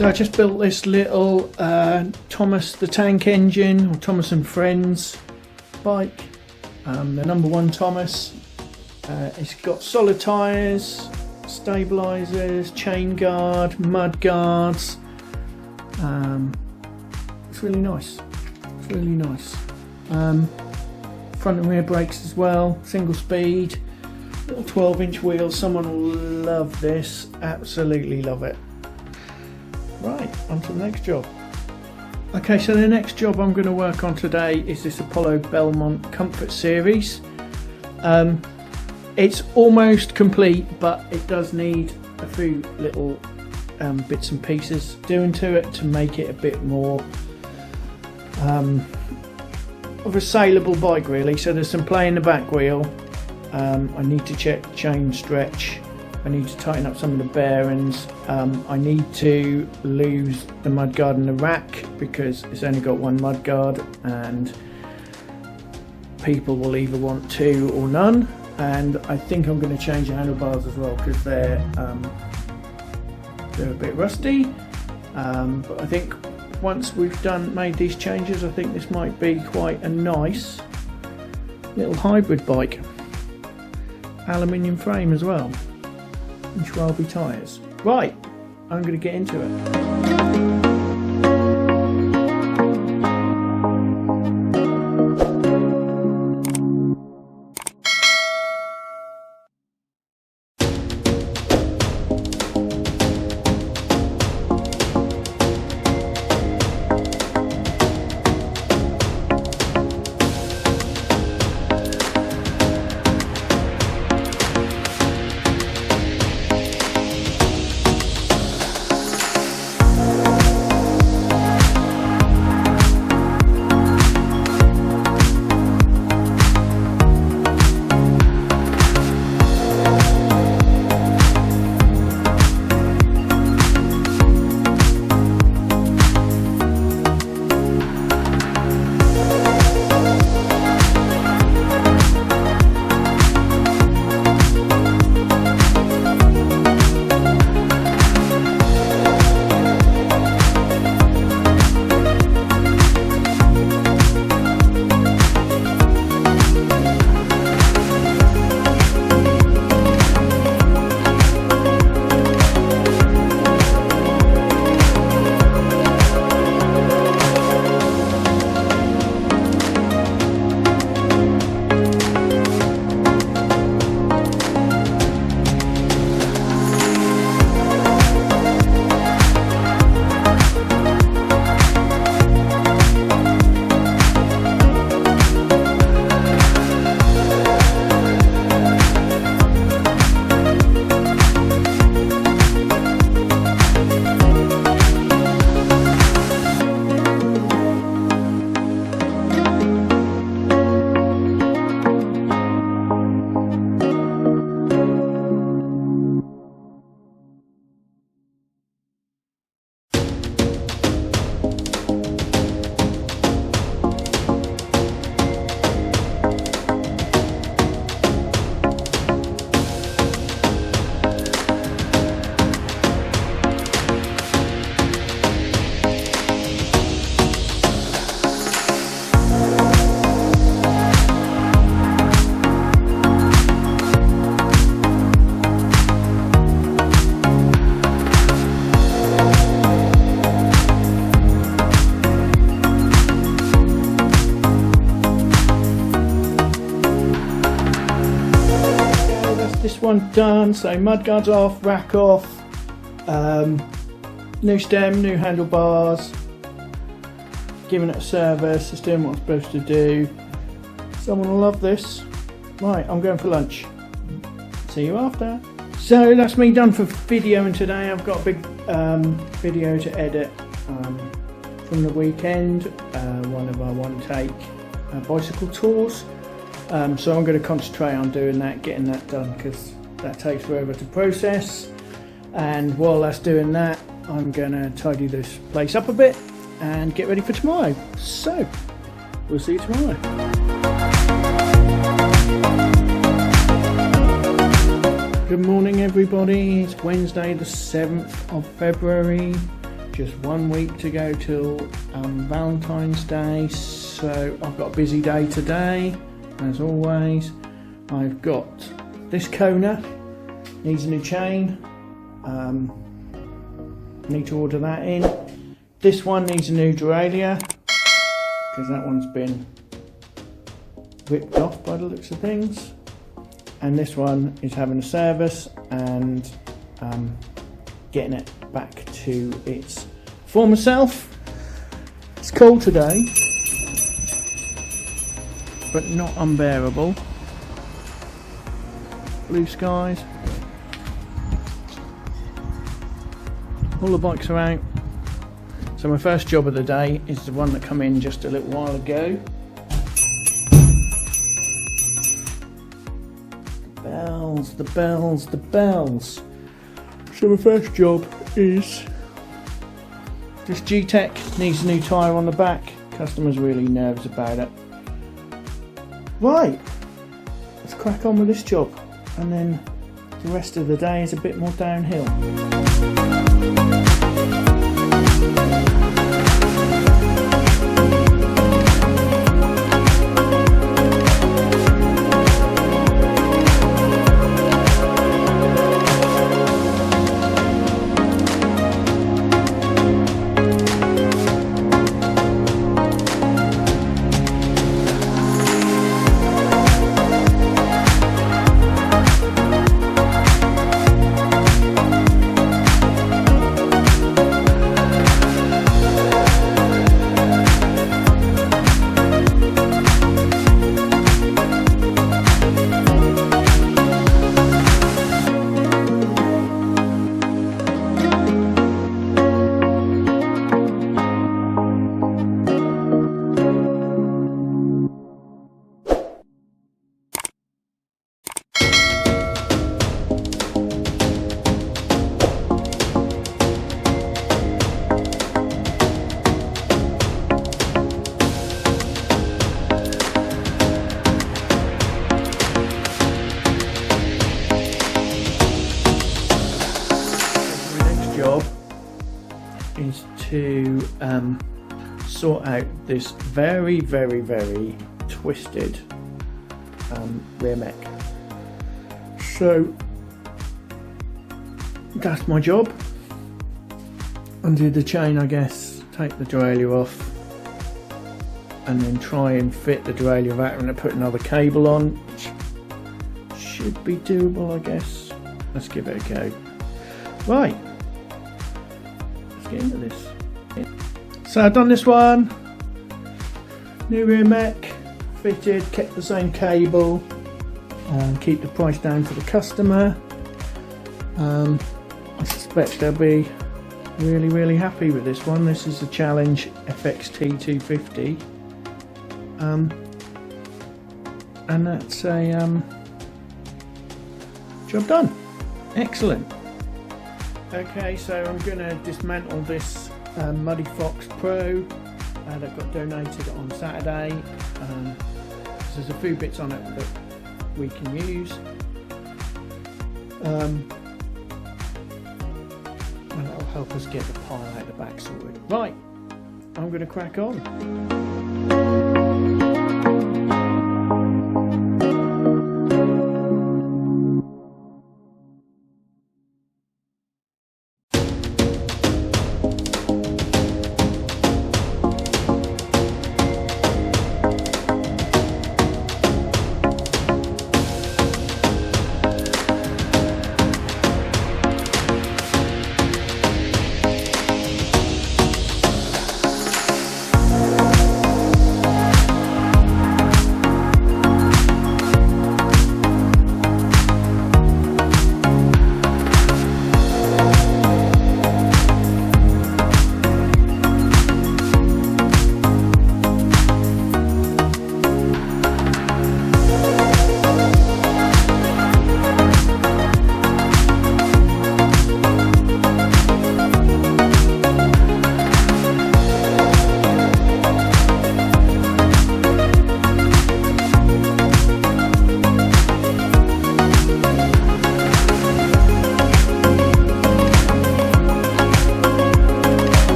So I just built this little Thomas the Tank Engine, or Thomas and Friends bike, the number 1 Thomas. It's got solid tyres, stabilisers, chain guard, mud guards. It's really nice. It's really nice. Front and rear brakes as well, single speed, little 12-inch wheels. Someone will love this, absolutely love it. Right, on to the next job. Okay, so the next job I'm going to work on today is this Apollo Belmont Comfort Series. It's almost complete, but it does need a few little bits and pieces doing to it to make it a bit more of a saleable bike, really. So there's some play in the back wheel. I need to check chain stretch. I need to tighten up some of the bearings. I need to lose the mudguard in the rack because it's only got one mudguard, and people will either want 2 or none. And I think I'm going to change the handlebars as well because they're a bit rusty. But I think once we've made these changes, I think this might be quite a nice little hybrid bike. Aluminium frame as well, and Schwalbe tyres. Right, I'm going to get into it. This one done, so mudguards off, rack off, new stem, new handlebars, giving it a service, it's doing what it's supposed to do. Someone will love this. Right, I'm going for lunch. See you after. So that's me done for videoing today. I've got a big video to edit from the weekend, one of our one-take bicycle tours. So I'm going to concentrate on doing that, getting that done, because that takes forever to process. And while that's doing that, I'm going to tidy this place up a bit and get ready for tomorrow. So we'll see you tomorrow. Good morning everybody, it's Wednesday the 7th of February. just 1 week to go till Valentine's Day, so I've got a busy day today as always. I've got this Kona, needs a new chain, need to order that in. This one needs a new derailleur because that one's been ripped off by the looks of things, and this one is having a service and getting it back to its former self. It's cold today, but not unbearable. Blue skies. All the bikes are out. So my first job of the day is the one that come in just a little while ago. The bells, the bells, the bells. So my first job is this G-Tech needs a new tyre on the back. Customer's really nervous about it. Right, let's crack on with this job, and then the rest of the day is a bit more downhill. Job is to sort out this very twisted rear mech. So that's my job. Undo the chain, I guess, take the derailleur off, and then try and fit the derailleur back and put another cable on, which should be doable, I guess. Let's give it a go. Right, get into this. So I've done this one, new rear mech, fitted, kept the same cable, keep the price down for the customer. I suspect they'll be really happy with this one. This is a Challenge FXT 250, and that's a job done. Excellent. Okay, so I'm going to dismantle this Muddy Fox Pro that got donated on Saturday. There's a few bits on it that we can use, and that'll help us get the pile out the back sorted. Right, I'm going to crack on.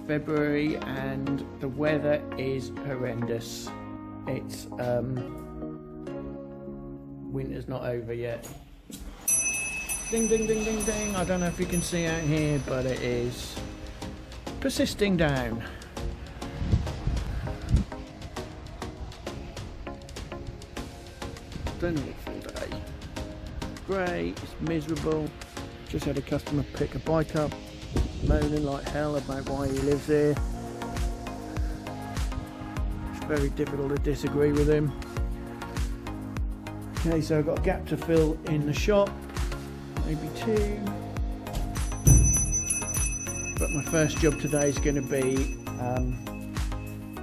February and the weather is horrendous. It's winter's not over yet. Ding ding ding ding ding. I don't know if you can see out here, but it is persisting down. Been an awful day. Grey, it's miserable. Just had a customer pick a bike up, moaning like hell about why he lives here. It's very difficult to disagree with him. Okay, so I've got a gap to fill in the shop, maybe 2. But my first job today is going to be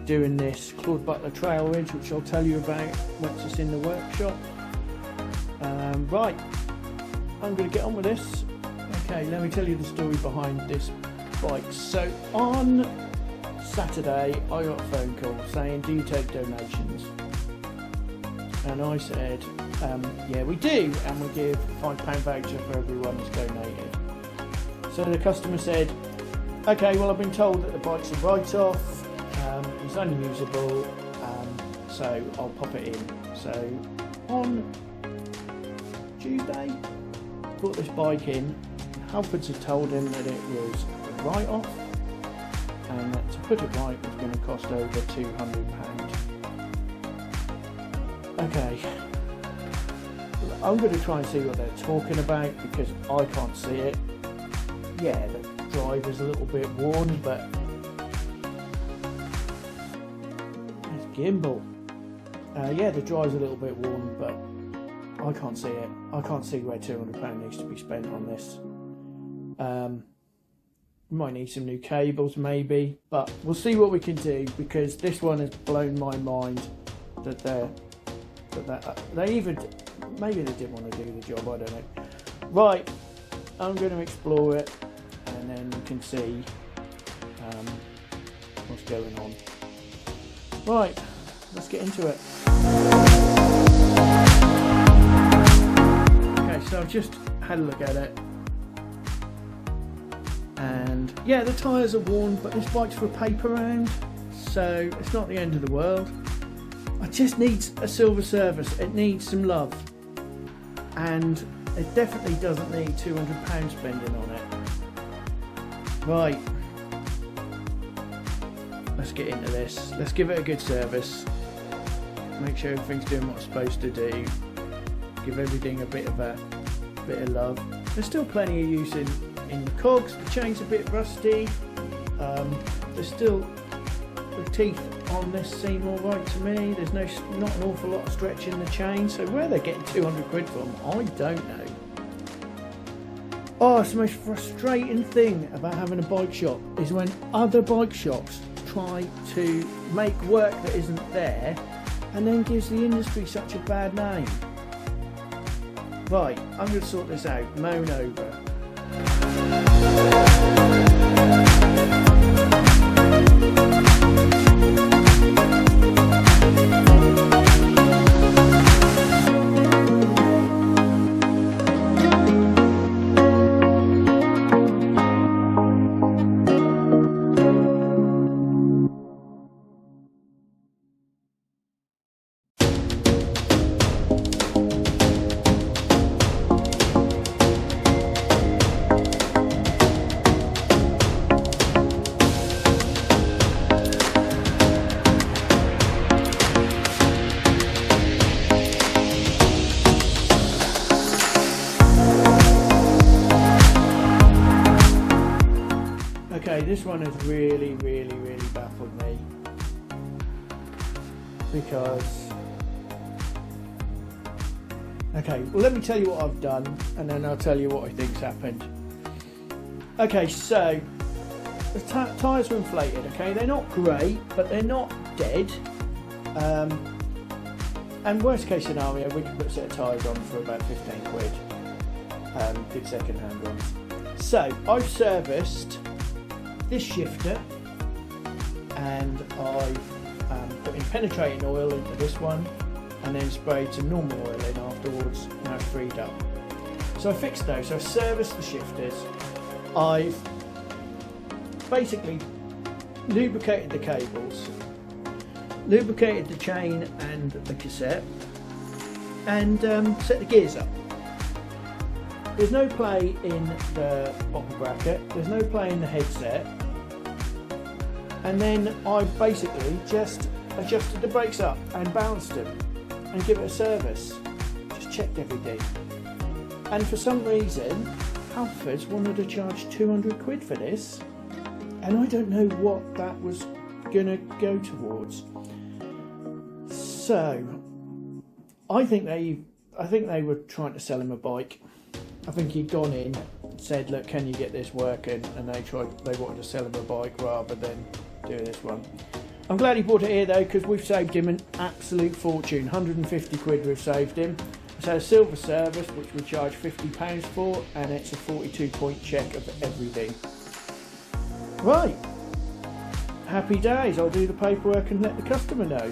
doing this Claude Butler Trail Ridge, which I'll tell you about once it's in the workshop. Right, I'm going to get on with this. Okay, let me tell you the story behind this bike. So on Saturday I got a phone call saying, do you take donations? And I said, yeah we do, and we give a £5 voucher for everyone who's donated. So the customer said, okay, well I've been told that the bike's a write-off, it's unusable, so I'll pop it in. So on Tuesday, brought this bike in. Halfords had told him that it was a write-off and that to put it right was going to cost over £200. Okay, I'm going to try and see what they're talking about because I can't see it. Yeah, the drive is a little bit worn, but it's gimbal. Yeah, the drive's a little bit worn, but I can't see it. I can't see where £200 needs to be spent on this. Might need some new cables maybe, but we'll see what we can do because this one has blown my mind that they even, maybe they didn't want to do the job, I don't know. Right, I'm going to explore it and then you can see what's going on. Right, let's get into it. Okay, so I've just had a look at it. And yeah, the tyres are worn, but this bike's for a paper round, so it's not the end of the world. It just needs a silver service, it needs some love, and it definitely doesn't need £200 spending on it. Right, let's get into this. Let's give it a good service, make sure everything's doing what it's supposed to do, give everything a bit of love. There's still plenty of use in the cogs. The chain's a bit rusty. There's still the teeth on this seem all right to me. There's not an awful lot of stretch in the chain. So where they're getting 200 quid from, I don't know. Oh, it's the most frustrating thing about having a bike shop is when other bike shops try to make work that isn't there and then gives the industry such a bad name. Right, I'm going to sort this out. Moan over. Okay, this one has really baffled me because, okay, well let me tell you what I've done and then I'll tell you what I think's happened. Okay, so the tyres were inflated, okay, they're not great but they're not dead, and worst case scenario we could put a set of tyres on for about 15 quid, good second hand ones. So I've serviced this shifter and I've put in penetrating oil into this one and then sprayed some normal oil in afterwards. Now it's freed up. So I fixed those. So I serviced the shifters. I've basically lubricated the cables, lubricated the chain and the cassette, and set the gears up. There's no play in the bottom bracket, there's no play in the headset, and then I basically just adjusted the brakes up and balanced them and give it a service. Just checked everything. And for some reason Halfords wanted to charge 200 quid for this, and I don't know what that was gonna go towards. So I think they were trying to sell him a bike. I think he'd gone in, said, look, can you get this working? And they wanted to sell him a bike rather than do this one. I'm glad he bought it here though, because we've saved him an absolute fortune. 150 quid we've saved him. It's had a silver service, which we charge £50 for, and it's a 42-point check of everything. Right, happy days. I'll do the paperwork and let the customer know.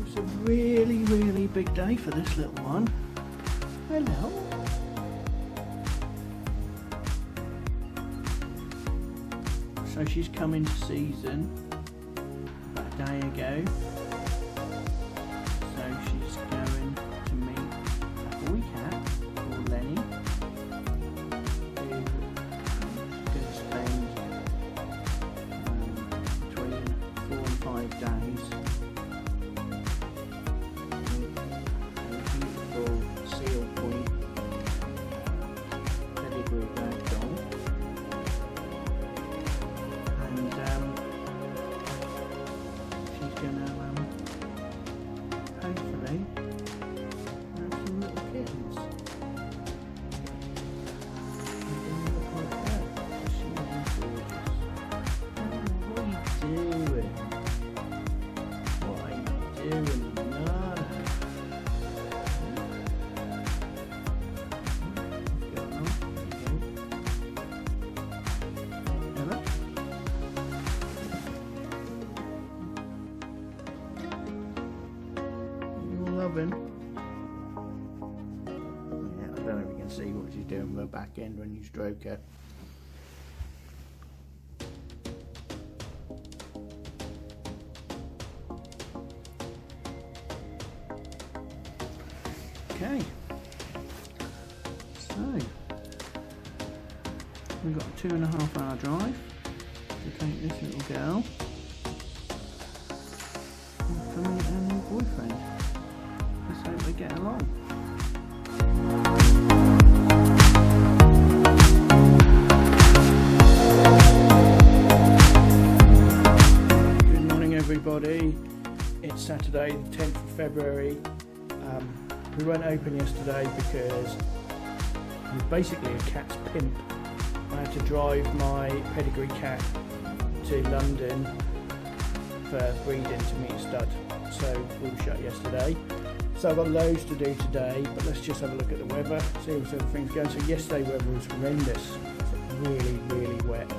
It's a really, really big day for this little one. Hello. So she's come into season about a day ago. So she's going to meet a boy cat called Lenny, who's going to spend between 4 and 5 days with a beautiful seal point pedigree black dog. She's going to hopefully have some little kittens. And they look like that. She will be gorgeous. Oh, what are you doing? What are you doing? No. What's going on? Hello? Loving. Yeah, I don't know if you can see what she's doing with her back end when you stroke her. Okay, so we've got a 2.5 hour drive to take this little girl to meet her new boyfriend. Let's hope they get along. Good morning everybody. It's Saturday the 10th of February. We weren't open yesterday because I was basically a cat's pimp. I had to drive my pedigree cat to London for breeding to meet a stud. So we were shut yesterday. So I've got loads to do today, but let's just have a look at the weather, see if everything's going. So yesterday weather was horrendous, it's really, really wet.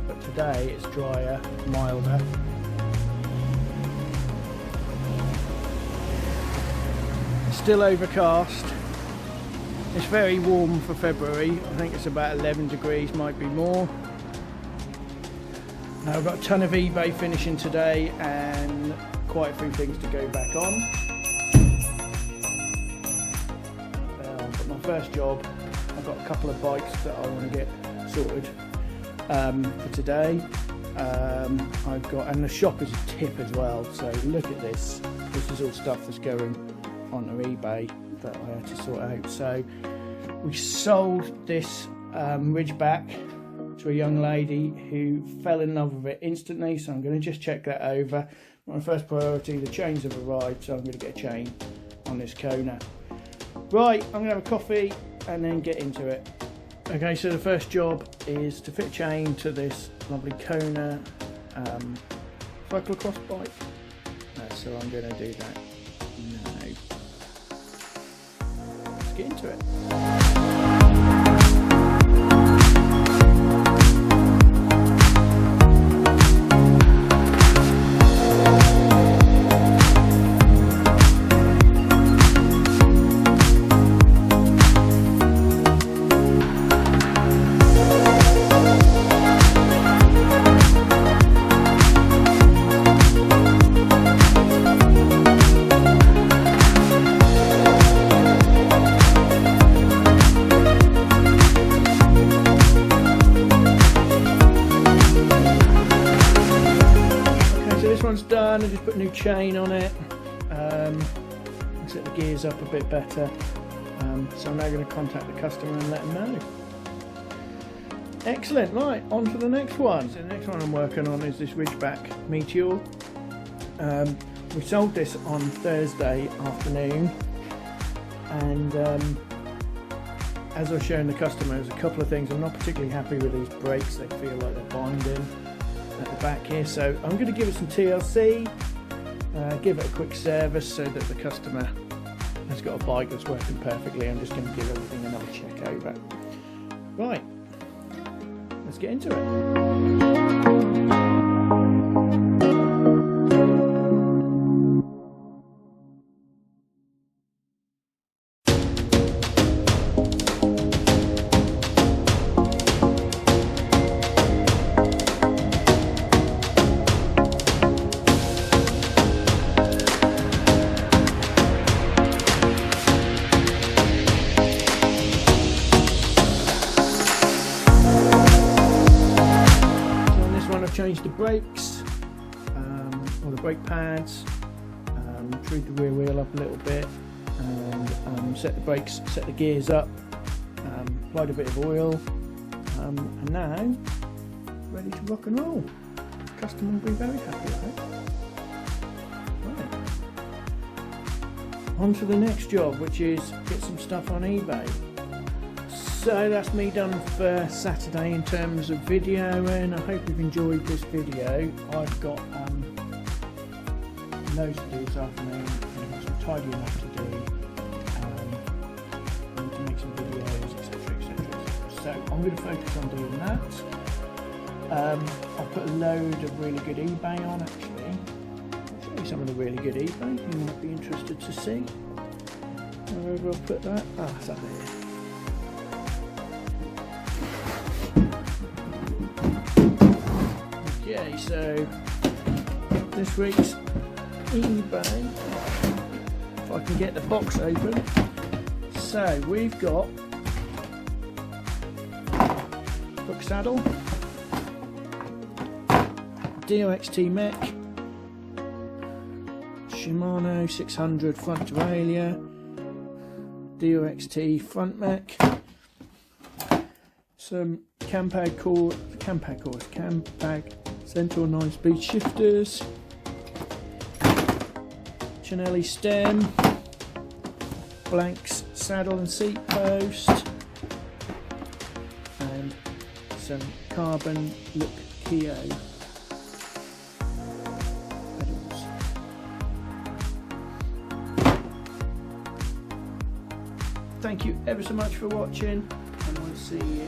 But today it's drier, milder. It's still overcast. It's very warm for February. I think it's about 11 degrees, might be more. Now I've got a ton of eBay finishing today and quite a few things to go back on. But my first job, I've got a couple of bikes that I want to get sorted for today. I've got, and the shop is a tip as well, so look at this. This is all stuff that's going onto eBay that I had to sort out. So we sold this Ridgeback to a young lady who fell in love with it instantly, so I'm going to just check that over. My first priority, the chains have arrived, so I'm going to get a chain on this Kona. Right, I'm going to have a coffee and then get into it. Okay, so the first job is to fit a chain to this lovely Kona cyclocross bike. So I'm going to do that now. Let's get into it. this one's done. I just put a new chain on it. Set the gears up a bit better. So I'm now going to contact the customer and let them know. Excellent. Right, on to the next one. So the next one I'm working on is this Ridgeback Meteor. We sold this on Thursday afternoon, and as I was showing the customer, there's a couple of things I'm not particularly happy with. These brakes, they feel like they're binding at the back here, so I'm going to give it some TLC, give it a quick service so that the customer has got a bike that's working perfectly. I'm just going to give everything another check over. Right, let's get into it. Changed the brakes, or the brake pads, trued the rear wheel up a little bit, and set the brakes, set the gears up, applied a bit of oil, and now ready to rock and roll. The customer will be very happy with it. Right. On to the next job, which is get some stuff on eBay. So that's me done for Saturday in terms of video, and I hope you've enjoyed this video. I've got loads to do this afternoon, and I've got some tidying up to do. I need to make some videos, etc, etc. So I'm going to focus on doing that. I've put a load of really good eBay on actually. I'll show you some of the really good eBay you might be interested to see. Wherever I'll put that? Ah, it's up there. Okay, so this week's eBay, if I can get the box open. So we've got hook saddle, DOXT mech, Shimano 600 front derailleur, DOXT front mech, some Campag Centaur 9-speed shifters, Chinelli stem, blanks saddle and seat post, and some carbon look Keo pedals. Thank you ever so much for watching, and I'll see you